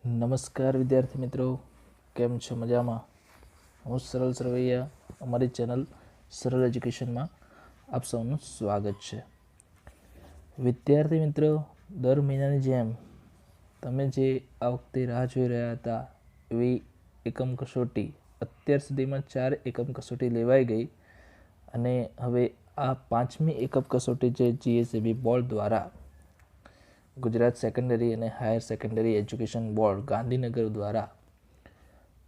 નમસ્કાર વિદ્યાર્થી મિત્રો, કેમ છો? મજામાં? હું સરળ સરવૈયા, અમારી ચેનલ સરળ એજ્યુકેશનમાં આપ સૌનું સ્વાગત છે. વિદ્યાર્થી મિત્રો, દર મહિનાની જેમ તમે જે આ વખતે રાહ જોઈ રહ્યા હતા એવી એકમ કસોટી, અત્યાર સુધીમાં 4 એકમ કસોટી લેવાઈ ગઈ અને હવે આ 5મી એકમ કસોટી જે જીએસઈબી બોર્ડ દ્વારા ગુજરાત સેકન્ડરી અને higher secondary education board Gandhinagar દ્વારા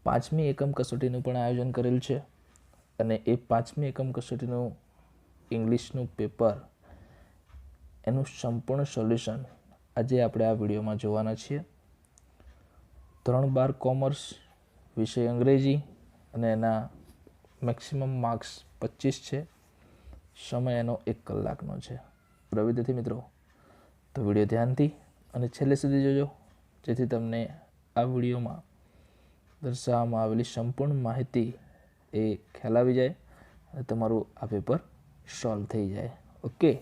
5મી એકમ કસોટીનું પણ આયોજન કરેલ છે અને એ 5મી એકમ કસોટીનું ઇંગ્લિશનું પેપર એનું સંપૂર્ણ સોલ્યુશન આજે આપણે આ વિડીયોમાં જોવાના છીએ. ધોરણ 12 કોમર્સ, વિષય અંગ્રેજી અને એના મેક્સિમમ માર્ક્સ 25 છે. સમય એનો 1 કલાકનો છે. વિદ્યાર્થી મિત્રો, તો વિડીયો ધ્યાનથી અને છેલ્લે સુધી જોજો, જેથી તમને આ વિડીયોમાં દર્શાવવામાં આવેલી સંપૂર્ણ માહિતી એ ખ્યાલ આવી જાય અને તમારું આ પેપર સોલ્વ થઈ જાય. ઓકે,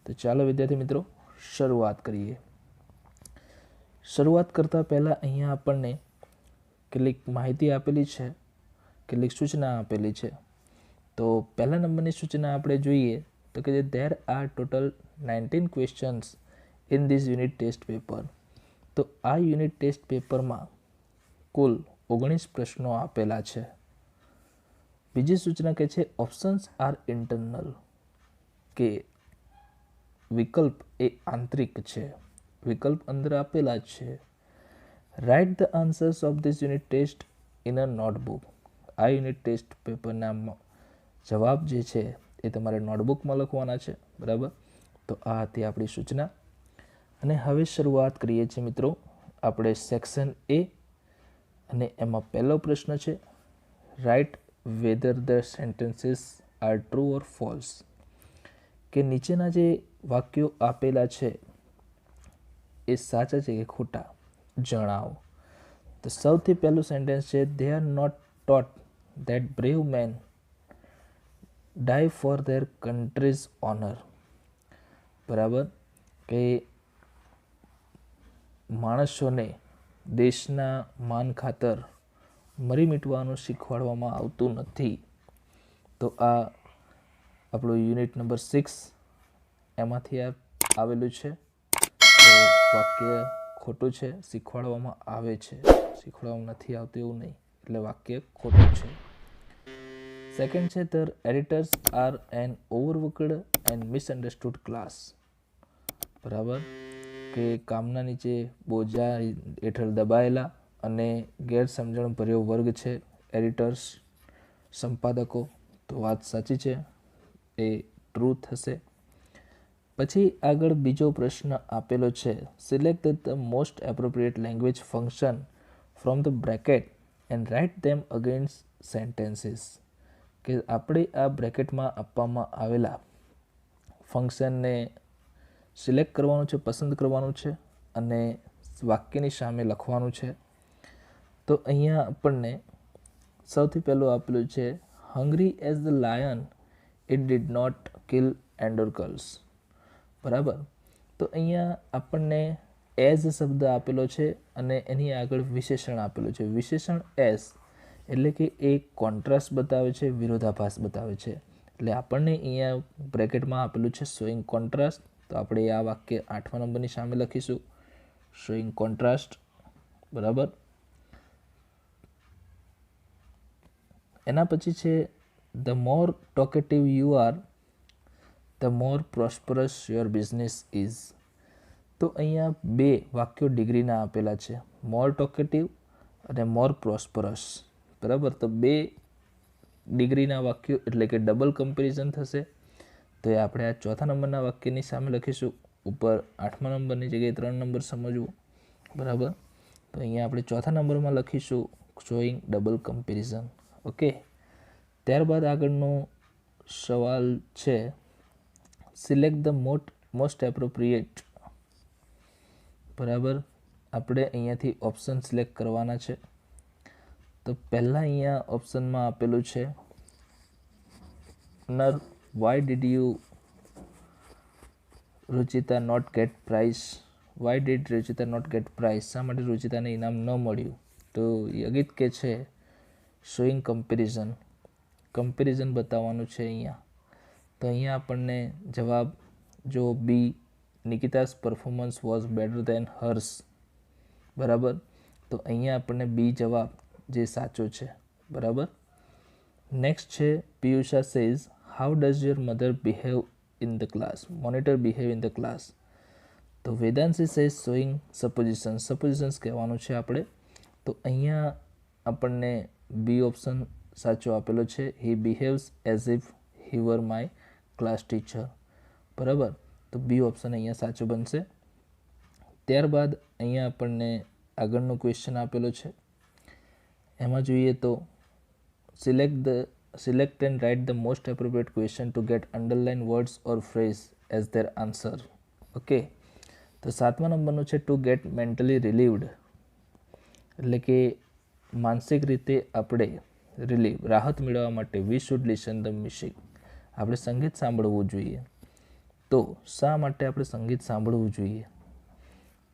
તો ચાલો વિદ્યાર્થી મિત્રો શરૂઆત કરીએ. શરૂઆત કરતાં પહેલાં અહીંયા આપણને કેટલીક માહિતી આપેલી છે, કેટલીક સૂચના આપેલી છે. તો પહેલા નંબરની સૂચના આપણે જોઈએ તો કે there are total 19 questions in this unit test paper. તો આ યુનિટ ટેસ્ટ પેપરમાં કુલ 19 પ્રશ્નો આપેલા છે. બીજી સૂચના કહે છે ઓપ્શન્સ આર ઇન્ટરનલ, કે વિકલ્પ એ આંતરિક છે, વિકલ્પ અંદર આપેલા છે. Write the answers of this unit test in a notebook. આ યુનિટ ટેસ્ટ પેપરના જવાબ જે છે એ તમારે નોટબુકમાં લખવાના છે. બરાબર, તો આ હતી આપણી સૂચના. અને હવે શરૂઆત કરીએ છીએ મિત્રો આપણે સેક્શન એ, અને એમાં પહેલો પ્રશ્ન છે write whether the sentences are true or false. કે નીચેના જે વાક્યો આપેલા છે એ સાચા છે કે ખોટા જણાવો. તો સૌથી પહેલું સેન્ટેન્સ છે they are not taught that brave men die for their country's honor. બરાબર, કે માણસોને દેશના માન ખાતર મરી મીટવાનું શીખવાડવામાં આવતું નથી. તો આ આપણું યુનિટ નંબર 6 એમાંથી આવેલું છે. તો વાક્ય ખોટું છે, શીખવાડવામાં આવે છે, શીખવાડવામાં નથી આવતું એવું નહીં, એટલે વાક્ય ખોટું છે. સેકન્ડ છે the editors are an overworked and misunderstood class. બરાબર, કે કામના નીચે બોજા હેઠળ દબાયેલા અને ગેરસમજણ ભર્યો વર્ગ છે એડિટર્સ, સંપાદકો. તો વાત સાચી છે, એ ટ્રુ થશે. પછી આગળ બીજો પ્રશ્ન આપેલો છે select the most appropriate language function from the bracket and write them against sentences. કે આપણે આ બ્રેકેટમાં આપવામાં આવેલા ફંક્શનને સિલેક્ટ કરવાનું છે, પસંદ કરવાનું છે અને વાક્યની સામે લખવાનું છે. તો અહીંયા આપણને સૌથી પહેલું આપેલું છે hungry as the lion it did not kill Androcles. બરાબર, તો અહીંયા આપણને એઝ શબ્દ આપેલો છે અને એની આગળ વિશેષણ આપેલું છે. વિશેષણ એઝ એટલે કે એ કોન્ટ્રાસ્ટ બતાવે છે, વિરોધાભાસ બતાવે છે. એટલે આપણને અહીંયા બ્રેકેટમાં આપેલું છે શોઈંગ કોન્ટ્રાસ્ટ. તો આપણે આ વાક્ય 8મા નંબરની સામે લખીશું શોઈંગ કોન્ટ્રાસ્ટ. બરાબર, એના પછી છે the more talkative you are the more prosperous your business is. તો અહીંયા બે વાક્યો ડિગ્રીના આપેલા છે, મોર ટોકેટિવ અને મોર પ્રોસ્પરસ. બરાબર, તો બે ડિગ્રીના વાક્યો એટલે કે ડબલ કમ્પેરિઝન થશે. તો એ આપણે આ ચોથા નંબરના વાક્યની સામે લખીશું, ઉપર 8મા નંબરની જગ્યાએ 3 નંબર સમજવું. બરાબર, તો અહીંયા આપણે ચોથા નંબરમાં લખીશું શોઈંગ ડબલ કમ્પેરિઝન. ઓકે, ત્યારબાદ આગળનો સવાલ છે સિલેક્ટ ધ મોસ્ટ એપ્રોપ્રિએટ. બરાબર, આપણે અહીંયાથી ઓપ્શન સિલેક્ટ કરવાના છે. તો પહેલાં અહીંયા ઓપ્શનમાં આપેલું છે નર why did you Ruchita not get prize why did Ruchita not get prize, શા માટે રુચિતાને ઇનામ ન મળ્યું? તો યગિત કે છે શોઈંગ કમ્પેરિઝન બતાવવાનું છે અહીંયા. તો અહીંયા આપણને જવાબ જો B Nikita's performance was better than hers, બરાબર. તો અહીંયા આપણને બી જવાબ જે સાચો છે, બરાબર. નેક્સ્ટ છે Piyusha says how does your mother behave in the class, monitor behave in the class. તો વેદાંશી સેઝ શોઈંગ સપોઝિશન્સ કહેવાનું છે આપણે. તો અહીંયા આપણને બી ઓપ્શન સાચો આપેલો છે. He behaves as if he were my class teacher, બરાબર. તો બી ઓપ્શન અહીંયા સાચો બનશે. ત્યારબાદ અહીંયા આપણને આગળનો ક્વેશ્ચન આપેલો છે. એમાં જોઈએ તો select and write the most appropriate question two gate underline words or phrase as their answer. Okay, તો 7મા નંબરનો છે ટુ ગેટ મેન્ટલી રિલીવડ, એટલે કે માનસિક રીતે આપણે રાહત મેળવવા માટે we should listen the music, આપણે સંગીત સાંભળવું જોઈએ. તો શા માટે આપણે સંગીત સાંભળવું જોઈએ?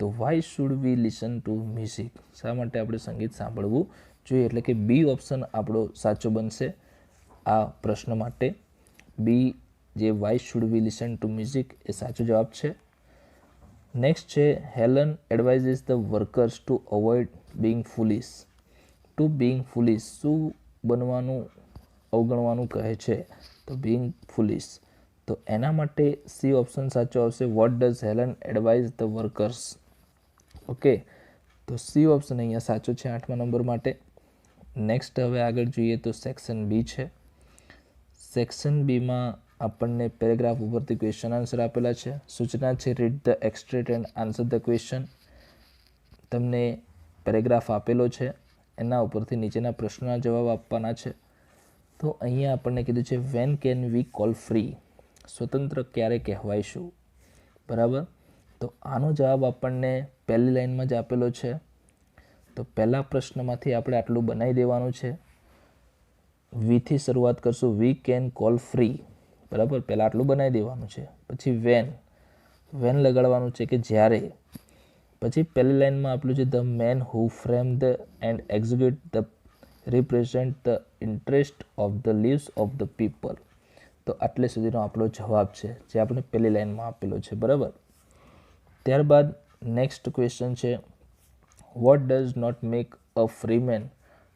તો Y should we listen to music, શા માટે આપણે સંગીત સાંભળવું જોઈએ? એટલે કે બી ઓપ્શન આપણો સાચો બનશે આ પ્રશ્ન માટે. બી જે why should we listen to music એ સાચો જવાબ છે. નેક્સ્ટ છે Helen advises the workers to avoid being foolish. શું બનવાનું અવગણવાનું કહે છે? તો બિંગ ફુલિશ. તો એના માટે સી ઓપ્શન સાચો આવશે. What does Helen advise the workers? Okay, તો સી ઓપ્શન અહીંયા સાચો છે 8મા નંબર માટે. નેક્સ્ટ હવે આગળ જોઈએ તો સેક્શન બી છે. સેક્શન બીમાં આપણને પેરેગ્રાફ ઉપરથી ક્વેશ્ચન આન્સર આપેલા છે. સૂચના છે read the extract and answer the question. તમને પેરેગ્રાફ આપેલો છે, એના ઉપરથી નીચેના પ્રશ્નના જવાબ આપવાના છે. તો અહીંયા આપણને કીધું છે when can we call free, સ્વતંત્ર ક્યારે કહેવાયશું, બરાબર. તો આનો જવાબ આપણને પહેલી લાઈનમાં જ આપેલો છે. તો પહેલા પ્રશ્નમાંથી આપણે આટલું બનાવી દેવાનું છે. વીથી શરૂઆત કરશું, વી કેન કોલ ફ્રી, બરાબર. પહેલાં આટલું બનાવી દેવાનું છે. પછી વેન લગાડવાનું છે કે જ્યારે. પછી પહેલી લાઈનમાં આપેલું છે the main who frame the and execute the represent the interest of the leaves of the people. તો આટલે સુધીનો આપણો જવાબ છે જે આપણે પહેલી લાઈનમાં આપેલો છે, બરાબર. ત્યારબાદ નેક્સ્ટ ક્વેશ્ચન છે what does not make a free man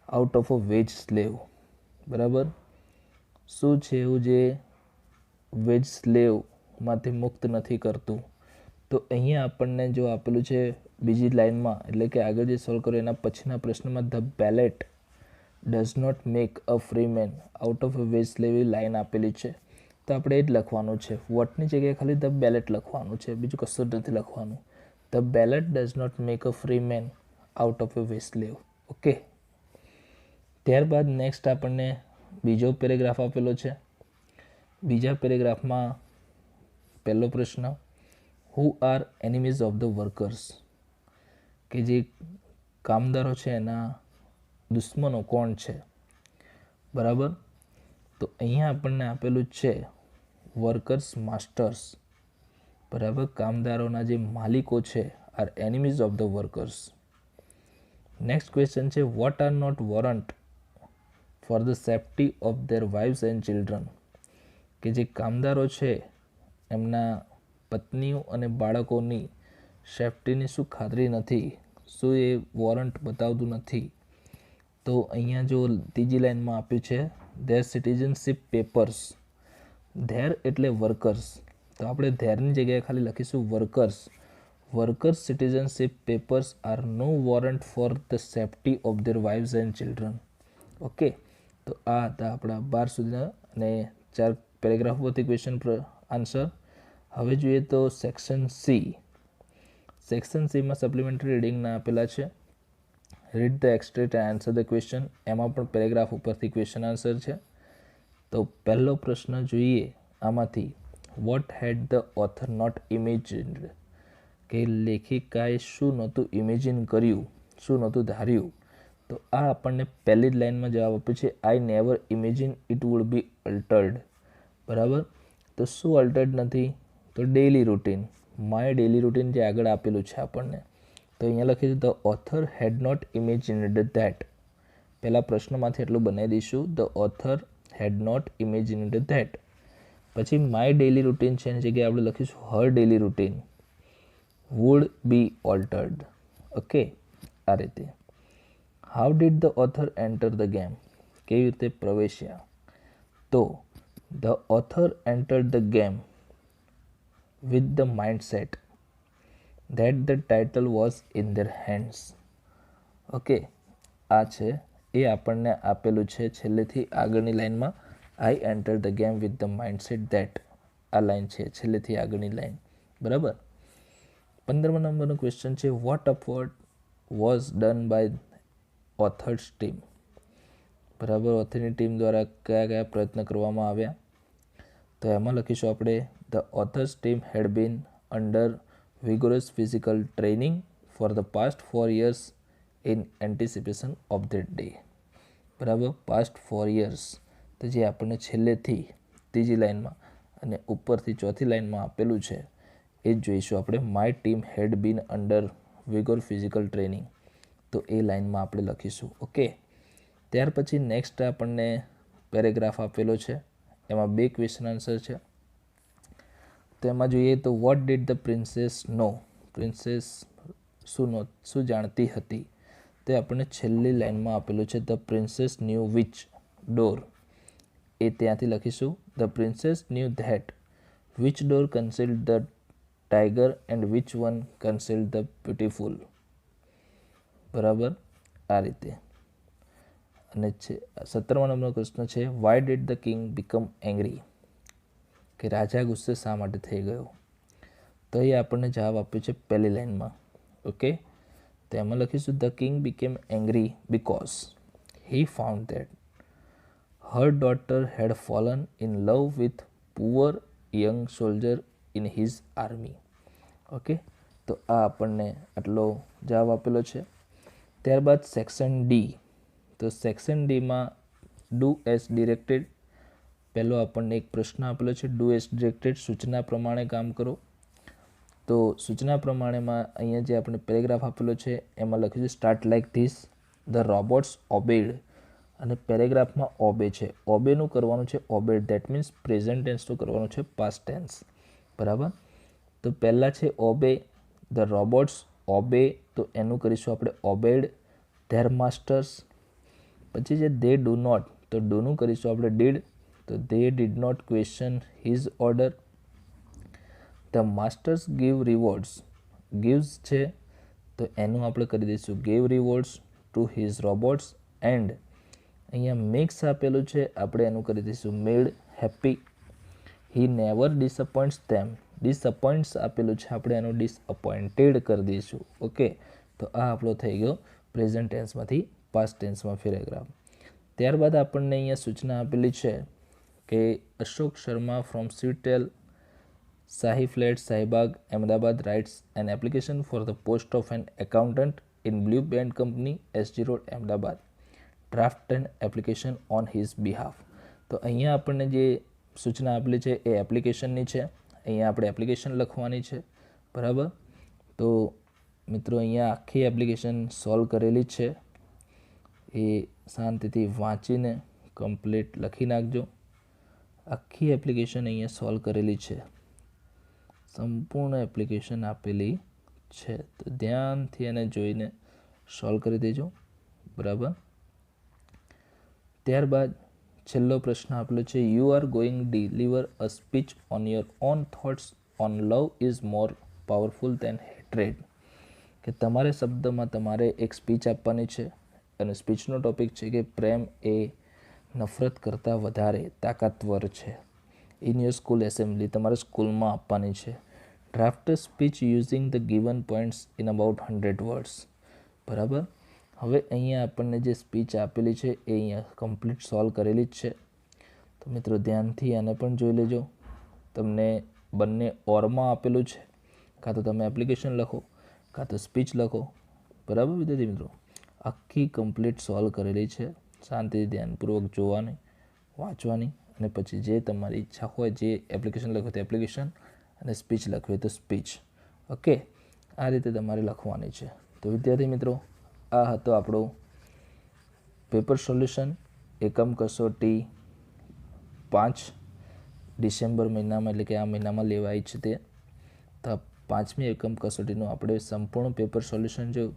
out of a wage slave, બરાબર. શું છે એવું જે વેજ સ્લેવમાંથી મુક્ત નથી કરતું? તો અહીંયા આપણને જો આપેલું છે બીજી લાઈનમાં, એટલે કે આગળ જે સોલ્વ કરો એના પછીના પ્રશ્નમાં the ballot does not make a free man out of a wage slave line આપેલી છે. તો આપણે એ જ લખવાનું છે. વોટની જગ્યાએ ખાલી ધ બેલેટ લખવાનું છે, બીજું કશું જ નથી લખવાનું. The ballot does not make a free man out of a wage slave. Okay, ત્યારબાદ નેક્સ્ટ આપણને બીજો પેરેગ્રાફ આપેલો છે. બીજા પેરેગ્રાફમાં પહેલો પ્રશ્ન who are enemies of the workers, કે જે કામદારો છે એના દુશ્મનો કોણ છે, બરાબર. તો અહીંયા આપણને આપેલું છે વર્કર્સ માસ્ટર્સ, બરાબર. કામદારોના જે માલિકો છે are enemies of the workers. Next question છે what are not warrant for the safety of their wives and children, કે જે કામદારો છે એમના પત્નીઓ અને બાળકોની સેફ્ટીની શું ખાતરી નથી, શું એ વોરંટ બતાવતું નથી? તો અહીંયા જો ત્રીજી લાઈનમાં આપ્યું છે ધેર સિટીઝનશીપ પેપર્સ. ધેર એટલે વર્કર્સ, તો આપણે ધેરની જગ્યાએ ખાલી લખીશું workers citizenship papers are no warrant for the safety of their wives and children. Okay, તો આ હતા આપણા 12 સુધીના અને 4 પેરેગ્રાફ પરથી ક્વેશ્ચન આન્સર. હવે જોઈએ તો સેક્શન સીમાં સપ્લિમેન્ટરી રીડિંગના આપેલા છે. Read the extract and answer the question. એમાં પણ પેરેગ્રાફ ઉપરથી ક્વેશ્ચન આન્સર છે. તો પહેલો પ્રશ્ન જોઈએ આમાંથી, what had the author not imagined, કે લેખિકાએ શું નહોતું ઇમેજિન કર્યું, શું નહોતું ધાર્યું? તો આ આપણને પહેલી જ લાઈનમાં જવાબ આપ્યો છે I never imagine it would be altered, બરાબર. તો શું અલ્ટર્ડ નથી? તો daily routine, my daily routine જે આગળ આપેલું છે આપણને, તો અહીંયા લખીશું the author had not imagined that. પહેલાં પ્રશ્નમાંથી એટલું બનાવી દઈશું, the author had not imagined that. પછી માય ડેલી રૂટીન છે એની જગ્યાએ આપણે લખીશું her daily routine would be altered. Okay, આ રીતે. How did the author enter the game, કેવી રીતે પ્રવેશ્યા? તો the author entered the game with the mindset that the title was in their hands. Okay, આ છે એ આપણને આપેલું છે છેલ્લેથી આગળની લાઈનમાં, I enter the game with the mindset that. આ લાઈન છે છેલ્લેથી આગળની લાઈન, બરાબર. 15મા નંબરનો ક્વેશ્ચન છે what effort was done by author's team. બરાબર, ઓથરની ટીમ દ્વારા કયા કયા પ્રયત્ન કરવામાં આવ્યા? તો એમાં લખીશું આપણે the author's team had been under vigorous physical training for the past 4 years in anticipation of that day. બરાબર, પાસ્ટ 4 years, તો જે આપણને છેલ્લેથી ત્રીજી લાઈનમાં અને ઉપરથી ચોથી લાઈનમાં આપેલું છે એ જ જોઈશું આપણે. My team had been under vigour physical training, તો એ લાઈનમાં આપણે લખીશું. ઓકે, ત્યાર પછી નેક્સ્ટ આપણને પેરેગ્રાફ આપેલો છે, એમાં 2 ક્વેશ્ચન આન્સર છે. તો એમાં જોઈએ તો what did the princess know, princess શું જાણતી હતી? તે આપણને છેલ્લી લાઈનમાં આપેલું છે the princess knew which door, એ ત્યાંથી લખીશું the princess knew that which door concealed the tiger and which one concealed the beautiful. બરાબર, આ રીતે. અને 17મા નંબરનો પ્રશ્ન છે why did the king become angry, કે રાજા ગુસ્સે શા માટે થઈ ગયો? તો એ આપણને જવાબ આપ્યો છે પહેલી લાઈનમાં. ઓકે, તો એમાં લખીશું the king became angry because he found that her daughter had fallen in love with poor young soldier in his army. Okay, તો આ આપણને આટલો જવાબ આપેલો છે. ત્યારબાદ સેક્શન ડી, તો સેક્શન ડીમાં ડુ એઝ ડિરેક્ટેડ. પહેલો આપણને એક પ્રશ્ન આપેલો છે ડુ એઝ ડિરેક્ટેડ, સૂચના પ્રમાણે કામ કરો. તો સૂચના પ્રમાણેમાં અહીંયા જે આપણે પેરેગ્રાફ આપેલો છે એમાં લખ્યું છે start like this the robots obeyed, અને પેરેગ્રાફમાં ઓબે છે, ઓબેનું કરવાનું છે ઓબેડ, ધેટ મીન્સ પ્રેઝન્ટ ટેન્સનું કરવાનું છે પાસ્ટ ટેન્સ. બરાબર, તો પહેલાં છે ઓબે, ધ રોબોટ્સ ઓબે, તો એનું કરીશું આપણે ઓબેડ ધેર માસ્ટર્સ. પછી છે દે ડુ નોટ, તો ડુનું કરીશું આપણે ડીડ, તો they did not question his order. The masters give rewards, gives છે તો એનું આપણે કરી દઈશું gave rewards to his robots. And અહીંયા મેક્સ આપેલું છે, આપણે એનું કરી દઈશું મેડ હેપી. હી નેવર ડિસઅપોઇન્ટ્સ ધેમ, ડિસઅપોઇન્ટ્સ આપેલું છે, આપણે એનું ડિસઅપોઇન્ટેડ કરી દઈશું. ઓકે, તો આ આપણો થઈ ગયો પ્રેઝન્ટ ટેન્સમાંથી પાસ્ટ ટેન્સમાં પેરેગ્રાફ. ત્યારબાદ આપણને અહીંયા સૂચના આપેલી છે કે અશોક શર્મા ફ્રોમ સીટેલ Shahi flat Shahibaug Ahmedabad writes an application for the post of an accountant in blue band company SG road Ahmedabad. Draft an application on his behalf. તો અહીંયા આપણને જે સૂચના આપેલી છે એ એપ્લિકેશનની છે, અહીંયા આપણે એપ્લિકેશન લખવાની છે. બરાબર, તો મિત્રો અહીંયા આખી એપ્લિકેશન સોલ્વ કરેલી જ છે, એ શાંતિથી વાંચીને કમ્પ્લીટ લખી નાખજો. આખી એપ્લિકેશન અહીંયા સોલ્વ કરેલી છે, સંપૂર્ણ એપ્લિકેશન આપેલી છે, તો ધ્યાનથી એને જોઈને સોલ્વ કરી દેજો. બરાબર, ત્યારબાદ છેલ્લો પ્રશ્ન આપેલો છે you are going deliver a speech on your own thoughts on love is more powerful than hatred, કે તમારે શબ્દમાં તમારે એક સ્પીચ આપવાની છે અને સ્પીચનો ટોપિક છે કે પ્રેમ એ નફરત કરતાં વધારે તાકાતવર છે. ઇન યોર સ્કૂલ એસેમ્બલી, તમારે સ્કૂલમાં આપવાની છે. Draft speech using the given points in about 100 words. બરાબર, હવે અહીંયા આપણને જે સ્પીચ આપેલી છે એ અહીંયા કમ્પ્લીટ સોલ્વ કરેલી જ છે. તો મિત્રો ધ્યાનથી આને પણ જોઈ લેજો. તમને બંને ઓરમાં આપેલું છે, કાં તો તમે એપ્લિકેશન લખો કાં તો સ્પીચ લખો. બરાબર વિદ્યાર્થી મિત્રો, આખી કમ્પ્લીટ સોલ્વ કરેલી છે. શાંતિથી ધ્યાનપૂર્વક જોવાની, વાંચવાની, અને પછી જે તમારી ઈચ્છા હોય જે એપ્લિકેશન લખો તો એપ્લિકેશન અને સ્પીચ લખવી તો સ્પીચ. ઓકે, આ રીતે તમારે લખવાની છે. તો વિદ્યાર્થી મિત્રો, આ હતો આપણો પેપર સોલ્યુશન એકમ કસોટી 5 ડિસેમ્બર મહિનામાં, એટલે કે આ મહિનામાં લેવાય છે તે. તો 5મી એકમ કસોટીનું આપણે સંપૂર્ણ પેપર સોલ્યુશન જોયું.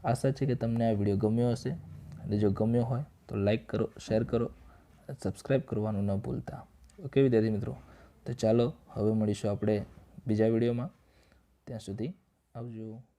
આશા છે કે તમને આ વિડીયો ગમ્યો હશે, અને જો ગમ્યો હોય તો લાઈક કરો, શેર કરો, સબસ્ક્રાઈબ કરવાનું ન ભૂલતા. ઓકે વિદ્યાર્થી મિત્રો, તો ચાલો હવે મળીશું આપણે બીજા વિડીયોમાં. ત્યાં સુધી આવજો.